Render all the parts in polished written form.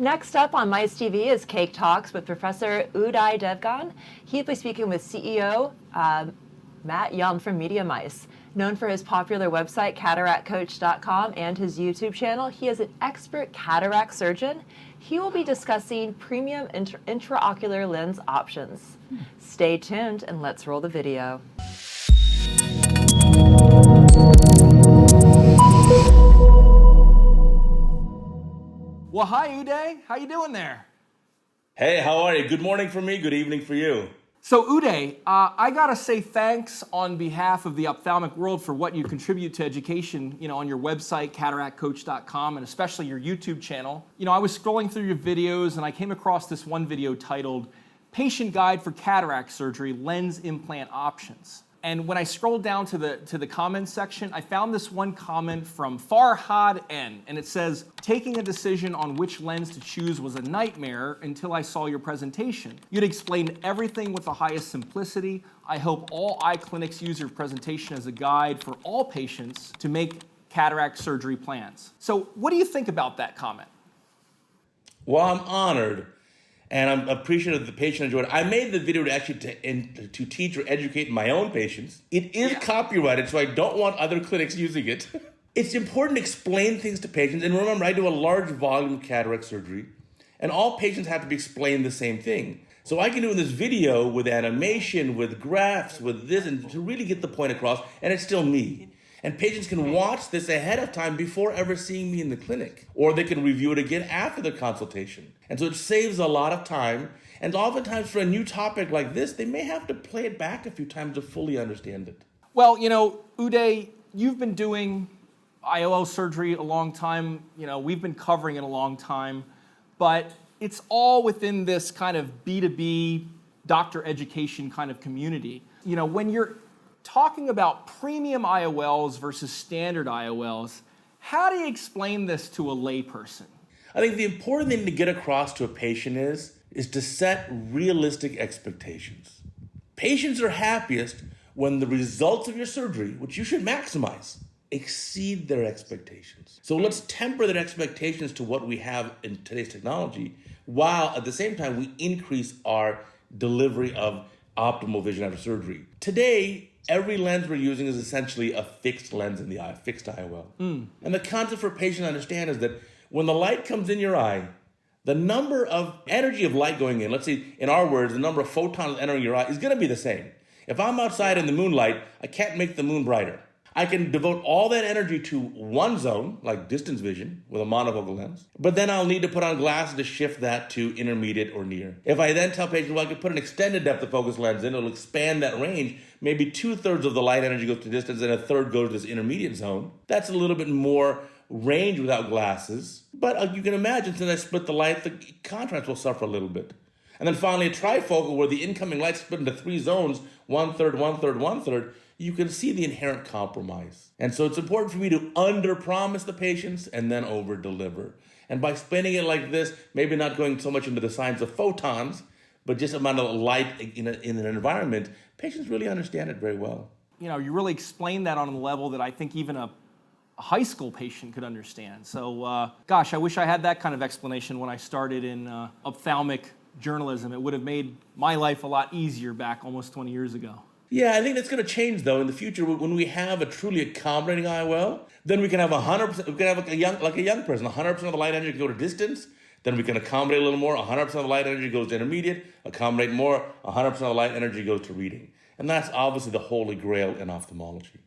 Next up on Mice TV is Cake Talks with Professor Uday Devgan. He'll be speaking with CEO Matt Yum from Media Mice. Known for his popular website, CataractCoach.com, and his YouTube channel, he is an expert cataract surgeon. He will be discussing premium intraocular lens options. Stay tuned and let's roll the video. Well, hi, Uday. How you doing there? Hey, how are you? Good morning for me, good evening for you. So, Uday, I gotta say thanks on behalf of the ophthalmic world for what you contribute to education, on your website, CataractCoach.com, and especially your YouTube channel. I was scrolling through your videos and I came across this one video titled Patient Guide for Cataract Surgery, Lens Implant Options. And when I scrolled down to the comments section, I found this one comment from Farhad N, and it says, taking a decision on which lens to choose was a nightmare until I saw your presentation. You'd explained everything with the highest simplicity. I hope all eye clinics use your presentation as a guide for all patients to make cataract surgery plans. So what do you think about that comment? Well, I'm honored. And I'm appreciative the patient enjoyed it. I made the video to actually to teach or educate my own patients. It is copyrighted, so I don't want other clinics using it. It's important to explain things to patients. And remember, I do a large volume of cataract surgery, and all patients have to be explained the same thing. So I can do this video with animation, with graphs, with this, and to really get the point across, and it's still me. And patients can watch this ahead of time before ever seeing me in the clinic, or they can review it again after their consultation. And so it saves a lot of time. And oftentimes for a new topic like this, they may have to play it back a few times to fully understand it. Well, Uday, you've been doing IOL surgery a long time. We've been covering it a long time, but it's all within this kind of B2B doctor education kind of community. When you're talking about premium IOLs versus standard IOLs, how do you explain this to a layperson? I think the important thing to get across to a patient is to set realistic expectations. Patients are happiest when the results of your surgery, which you should maximize, exceed their expectations. So let's temper their expectations to what we have in today's technology, while at the same time we increase our delivery of optimal vision after surgery. Today, every lens we're using is essentially a fixed lens in the eye, a fixed IOL. And the concept for patients to understand is that when the light comes in your eye, the number of energy of light going in, let's say in our words, the number of photons entering your eye is going to be the same. If I'm outside in the moonlight, I can't make the moon brighter. I can devote all that energy to one zone, like distance vision with a monofocal lens, but then I'll need to put on glasses to shift that to intermediate or near. If I then tell patients, well, I could put an extended depth of focus lens in, it'll expand that range. Maybe 2/3 of the light energy goes to distance and 1/3 goes to this intermediate zone. That's a little bit more range without glasses. But you can imagine, since I split the light, the contrast will suffer a little bit. And then finally, a trifocal where the incoming light split into 3 zones, 1/3, 1/3, 1/3, you can see the inherent compromise. And so it's important for me to under-promise the patients and then over-deliver. And by spinning it like this, maybe not going so much into the science of photons, but just amount of light in an environment, patients really understand it very well. You really explain that on a level that I think even a high school patient could understand. So, gosh, I wish I had that kind of explanation when I started in ophthalmic journalism. It would have made my life a lot easier back almost 20 years ago. Yeah, I think that's going to change though in the future when we have a truly accommodating IOL. Then we can have 100%. We can have like a young person. 100% of the light energy can go to distance. Then we can accommodate a little more. 100% of the light energy goes to intermediate. Accommodate more. 100% of the light energy goes to reading. And that's obviously the holy grail in ophthalmology.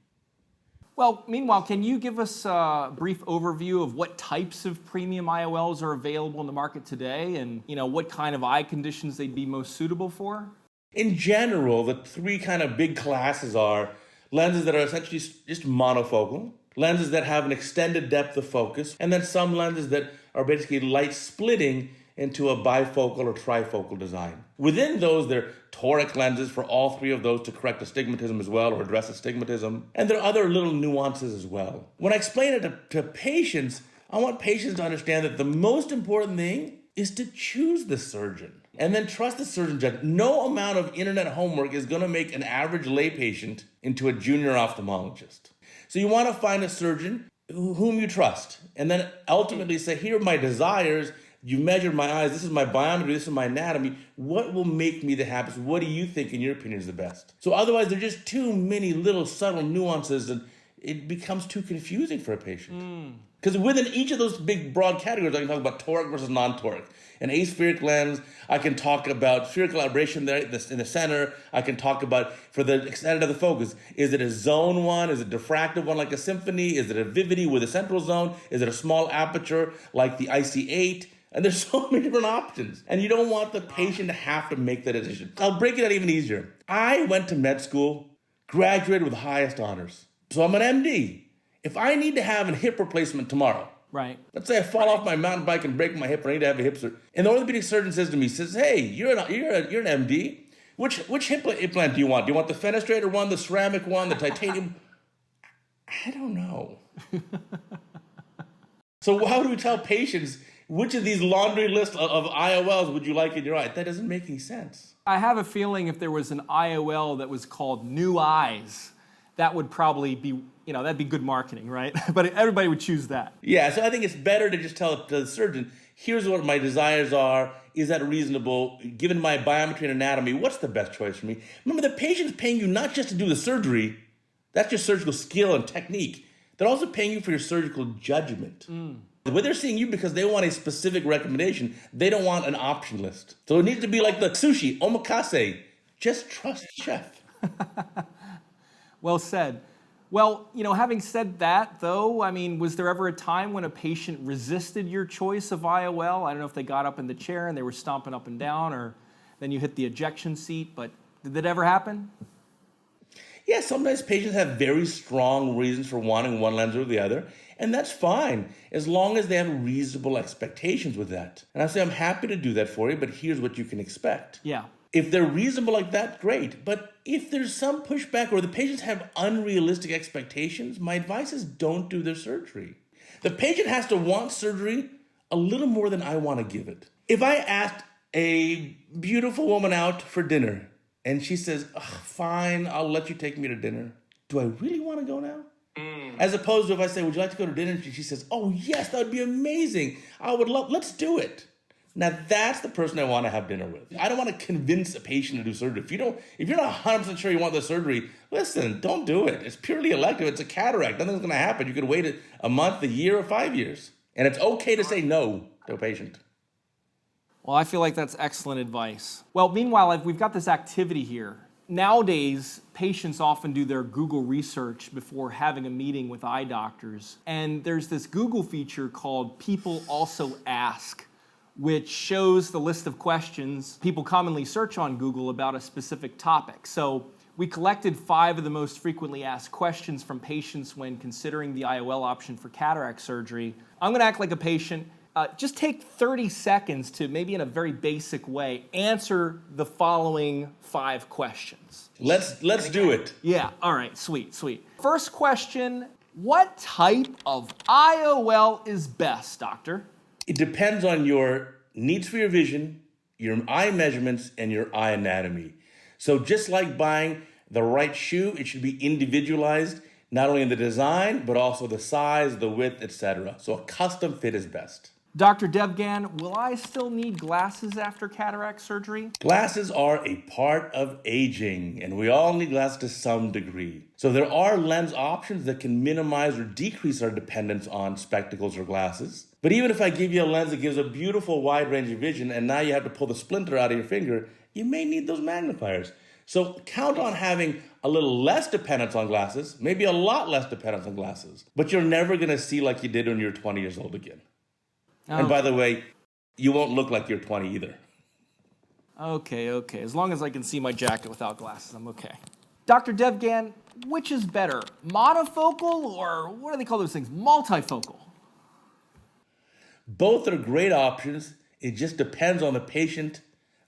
Well, meanwhile, can you give us a brief overview of what types of premium IOLs are available in the market today, and what kind of eye conditions they'd be most suitable for? In general, the 3 kind of big classes are lenses that are essentially just monofocal, lenses that have an extended depth of focus, and then some lenses that are basically light splitting into a bifocal or trifocal design. Within those, there are toric lenses for all 3 of those to correct astigmatism as well or address astigmatism. And there are other little nuances as well. When I explain it to patients, I want patients to understand that the most important thing is to choose the surgeon and then trust the surgeon judgment. No amount of internet homework is going to make an average lay patient into a junior ophthalmologist. So you want to find a surgeon whom you trust and then ultimately say, here are my desires. You measured my eyes. This is my biometry. This is my anatomy. What will make me the happiest? What do you think, in your opinion, is the best? So otherwise, there are just too many little subtle nuances, and it becomes too confusing for a patient. Because within each of those big broad categories, I can talk about toric versus non-toric. An aspheric lens, I can talk about spherical aberration there in the center. I can talk about, for the extent of the focus, is it a zone one? Is it a diffractive one like a symphony? Is it a vivity with a central zone? Is it a small aperture like the IC8? And there's so many different options. And you don't want the patient to have to make that decision. I'll break it out even easier. I went to med school, graduated with highest honors. So I'm an MD. If I need to have a hip replacement tomorrow, Right. let's say I fall off my mountain bike and break my hip, and I need to have a hip surgery. And the orthopedic surgeon says to me, "Hey, you're an MD. Which hip implant do you want? Do you want the fenestrator one, the ceramic one, the titanium?" I don't know. So how do we tell patients which of these laundry list of IOLs would you like in your eye? That doesn't make any sense. I have a feeling if there was an IOL that was called New Eyes, that would probably be, that'd be good marketing, right? But everybody would choose that. Yeah, so I think it's better to just tell the surgeon, here's what my desires are. Is that reasonable? Given my biometry and anatomy, what's the best choice for me? Remember, the patient's paying you not just to do the surgery. That's your surgical skill and technique. They're also paying you for your surgical judgment. When they're seeing you because they want a specific recommendation, they don't want an option list. So it needs to be like the sushi, omakase. Just trust the chef. Well said. Well, having said that, though, was there ever a time when a patient resisted your choice of IOL? I don't know if they got up in the chair and they were stomping up and down, or then you hit the ejection seat, but did that ever happen? Yeah, sometimes patients have very strong reasons for wanting one lens or the other, and that's fine, as long as they have reasonable expectations with that. And I say, I'm happy to do that for you, but here's what you can expect. Yeah. If they're reasonable like that, great. But if there's some pushback or the patients have unrealistic expectations, my advice is don't do their surgery. The patient has to want surgery a little more than I want to give it. If I asked a beautiful woman out for dinner and she says, fine, I'll let you take me to dinner, do I really want to go now? As opposed to if I say, would you like to go to dinner? And she says, oh yes, that would be amazing. I would love, let's do it. Now that's the person I want to have dinner with. I don't want to convince a patient to do surgery. If you're not 100% sure you want the surgery, listen, don't do it. It's purely elective. It's a cataract. Nothing's going to happen. You could wait a month, a year, or 5 years. And it's okay to say no to a patient. Well, I feel like that's excellent advice. Well, meanwhile, we've got this activity here. Nowadays, patients often do their Google research before having a meeting with eye doctors. And there's this Google feature called People Also Ask, which shows the list of questions people commonly search on Google about a specific topic. So we collected 5 of the most frequently asked questions from patients when considering the IOL option for cataract surgery. I'm going to act like a patient. Just take 30 seconds to, maybe in a very basic way, answer the following 5 questions. Let's do it. Yeah, all right, sweet. First question, what type of IOL is best, doctor? It depends on your needs for your vision, your eye measurements, and your eye anatomy. So just like buying the right shoe, it should be individualized, not only in the design, but also the size, the width, etc. So a custom fit is best. Dr. Devgan, will I still need glasses after cataract surgery? Glasses are a part of aging, and we all need glasses to some degree. So there are lens options that can minimize or decrease our dependence on spectacles or glasses. But even if I give you a lens that gives a beautiful wide range of vision, and now you have to pull the splinter out of your finger, you may need those magnifiers. So count on having a little less dependence on glasses, maybe a lot less dependence on glasses, but you're never going to see like you did when you were 20 years old again. Oh. And by the way, you won't look like you're 20 either. Okay. As long as I can see my jacket without glasses, I'm okay. Dr. Devgan, which is better, monofocal or what do they call those things, multifocal? Both are great options. It just depends on the patient,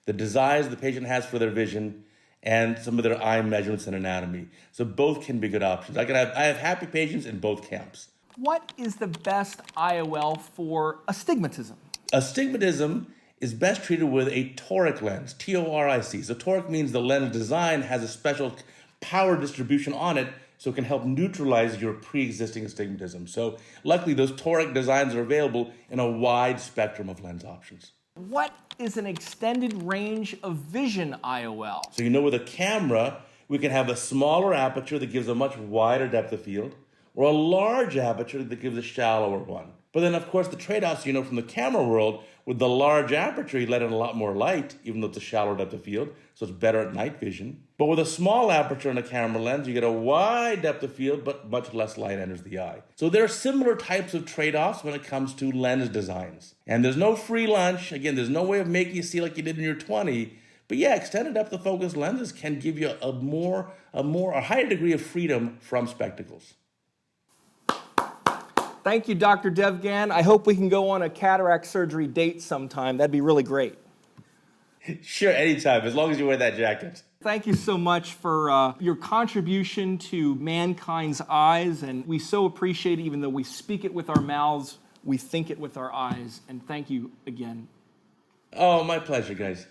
the desires the patient has for their vision, and some of their eye measurements and anatomy. So both can be good options. I have happy patients in both camps. What is the best IOL for astigmatism? Astigmatism is best treated with a toric lens, T-O-R-I-C. So toric means the lens design has a special power distribution on it, so it can help neutralize your pre-existing astigmatism. So luckily, those toric designs are available in a wide spectrum of lens options. What is an extended range of vision IOL? So with a camera, we can have a smaller aperture that gives a much wider depth of field, or a large aperture that gives a shallower one. But then, of course, the trade-offs, from the camera world, with the large aperture, you let in a lot more light, even though it's a shallower depth of field, so it's better at night vision. But with a small aperture in a camera lens, you get a wide depth of field, but much less light enters the eye. So there are similar types of trade-offs when it comes to lens designs. And there's no free lunch. Again, there's no way of making you see like you did in your 20. But yeah, extended depth of focus lenses can give you a higher degree of freedom from spectacles. Thank you, Dr. Devgan. I hope we can go on a cataract surgery date sometime. That'd be really great. Sure, anytime, as long as you wear that jacket. Thank you so much for your contribution to mankind's eyes, and we so appreciate it. Even though we speak it with our mouths, we think it with our eyes, and thank you again. Oh, my pleasure, guys.